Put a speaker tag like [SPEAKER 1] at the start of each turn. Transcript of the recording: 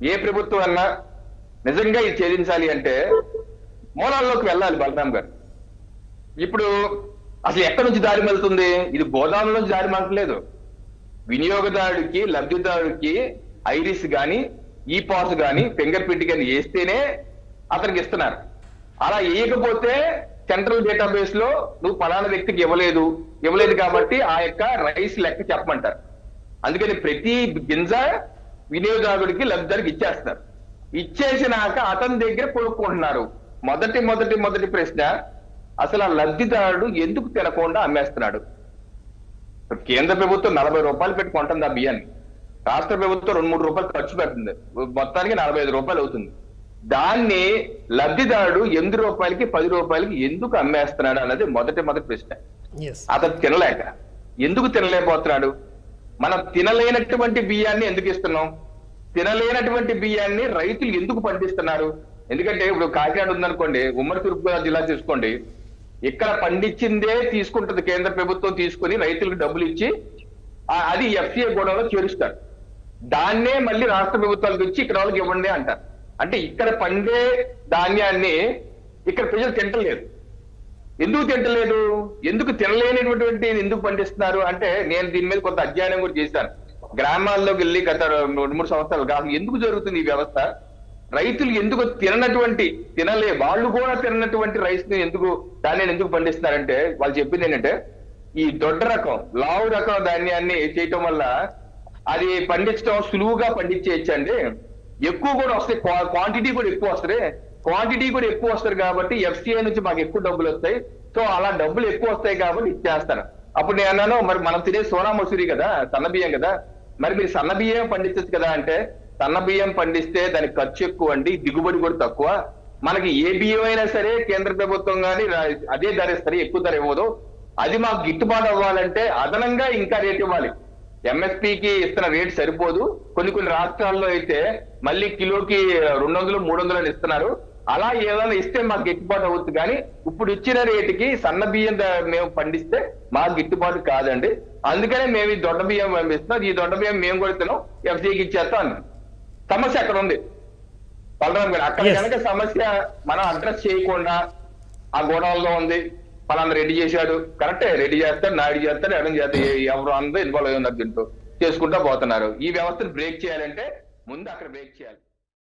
[SPEAKER 1] ఏ ప్రభుత్వం అన్నా నిజంగా ఇది ఛేదించాలి అంటే మూలాల్లోకి వెళ్ళాలి బలరాం గారు. ఇప్పుడు అసలు ఎక్కడి నుంచి దారి మళ్తుంది? ఇది గోదాముల నుంచి దారి మళ్ళలేదు. వినియోగదారుడికి, లబ్ధిదారుడికి ఐరిస్ గాని, ఈ పాస్ గాని, ఫింగర్ ప్రింట్ గాని వేస్తేనే అతనికి ఇస్తున్నారు. అలా వేయకపోతే సెంట్రల్ డేటాబేస్ లో నువ్వు ఫలానా వ్యక్తికి ఇవ్వలేదు కాబట్టి ఆ యొక్క రైస్ లెక్క చెప్పమంటారు. అందుకని ప్రతి గింజ వినియోగదారుడికి, లబ్ధిదారుడికి ఇచ్చేస్తారు. ఇచ్చేసినాక అతని దగ్గర కొనుక్కుంటున్నారు. మొదటి ప్రశ్న, అసలు ఆ లబ్ధిదారుడు ఎందుకు తినకుండా అమ్మేస్తున్నాడు? కేంద్ర ప్రభుత్వం 40 రూపాయలు పెట్టి కొంటుంది ఆ బియ్యాన్ని. రాష్ట్ర ప్రభుత్వం 2-3 రూపాయలు ఖర్చు పెడుతుంది. మొత్తానికి 45 రూపాయలు అవుతుంది. దాన్ని లబ్ధిదారుడు 8 రూపాయలకి, 10 రూపాయలకి ఎందుకు అమ్మేస్తున్నాడు అన్నది మొదటి ప్రశ్న. అతను తినలేక. ఎందుకు తినలేకపోతున్నాడు? మనం తినలేనటువంటి బియ్యాన్ని ఎందుకు ఇస్తున్నాం? తినలేనటువంటి బియ్యాన్ని రైతులు ఎందుకు పండిస్తున్నారు? ఎందుకంటే ఇప్పుడు కాకినాడ ఉందనుకోండి, ఉమ్మడి తూర్పుగోదావరి జిల్లా తీసుకోండి, ఇక్కడ పండించిందే తీసుకుంటుంది కేంద్ర ప్రభుత్వం, తీసుకుని రైతులకు డబ్బులు ఇచ్చి అది ఎఫ్సిఐ గోడౌన్లో చేరుస్తారు. దాన్నే మళ్ళీ రాష్ట్ర ప్రభుత్వాలకు ఇచ్చి ఇక్కడ వాళ్ళకి ఇవ్వండి అంటారు. అంటే ఇక్కడ పండే ధాన్యాన్ని ఇక్కడ ప్రజలు తింటలేదు. ఎందుకు తింటలేదు? ఎందుకు తినలేనటువంటి ఎందుకు పండిస్తున్నారు అంటే, నేను దీని మీద కొంత అధ్యయనం కూడా చేశాను. గ్రామాల్లోకి వెళ్ళి గత 2-3 సంవత్సరాలు కాదు ఎందుకు జరుగుతుంది ఈ వ్యవస్థ. రైతులు ఎందుకు వాళ్ళు కూడా తిననటువంటి రైస్ ని ధాన్యాన్ని ఎందుకు పండిస్తున్నారంటే, వాళ్ళు చెప్పింది ఏంటంటే, ఈ దొడ్డ రకం, లావు రకం ధాన్యాన్ని చేయటం వల్ల అది పండించడం సులువుగా పండించేయచ్చండి, ఎక్కువ కూడా వస్తాయి, క్వాంటిటీ కూడా ఎక్కువ వస్తారు కాబట్టి ఎఫ్సిఐ నుంచి మాకు ఎక్కువ డబ్బులు వస్తాయి. సో అలా డబ్బులు ఎక్కువ వస్తాయి కాబట్టి ఇచ్చేస్తాను. అప్పుడు నేను అన్నాను, మరి మనం తినే సోనా మసూరి కదా, సన్న బియ్యం కదా, మరి మీరు సన్న బియ్యం పండించచ్చు కదా అంటే, సన్న బియ్యం పండిస్తే దానికి ఖర్చు ఎక్కువ అండి, దిగుబడి కూడా తక్కువ. మనకి ఏ బియ్యం అయినా సరే కేంద్ర ప్రభుత్వం కానీ అదే ధర ఇస్తారు, ఎక్కువ ధర ఇవ్వదు. అది మాకు గిట్టుబాటు అవ్వాలంటే అదనంగా ఇంకా రేట్ ఇవ్వాలి. ఎంఎస్పీకి ఇస్తున్న రేట్ సరిపోదు. కొన్ని రాష్ట్రాల్లో అయితే మళ్ళీ కిలోకి 200-300 ఇస్తున్నారు. అలా ఏదైనా ఇస్తే మాకు గిట్టుబాటు అవుతుంది. కానీ ఇప్పుడు ఇచ్చిన రేటుకి సన్న బియ్యం మేము పండిస్తే మాకు గిట్టుబాటు కాదండి, అందుకనే మేము ఈ దొడ్డ బియ్యం పంపిస్తున్నాం, ఈ దొడ్డ బియ్యం మేము కొడుతున్నాం, ఎఫ్సిఐకి ఇచ్చేస్తాం అని. సమస్య అక్కడ ఉంది బలరాం గారు. అక్కడ కనుక సమస్య మనం అడ్రస్ చేయకుండా ఆ గోడౌన్లో ఉంది, పలానా రెడీ చేశాడు, కరెక్టే, రెడీ చేస్తాడు, నాయుడు చేస్తాడు, ఎవరైనా చేస్తాడు, ఎవరు అందరూ ఇన్వాల్వ్ అయి ఉన్నారు, దీంతో చేసుకుంటా పోతున్నారు. ఈ వ్యవస్థను బ్రేక్ చేయాలంటే ముందు అక్కడ బ్రేక్ చేయాలి.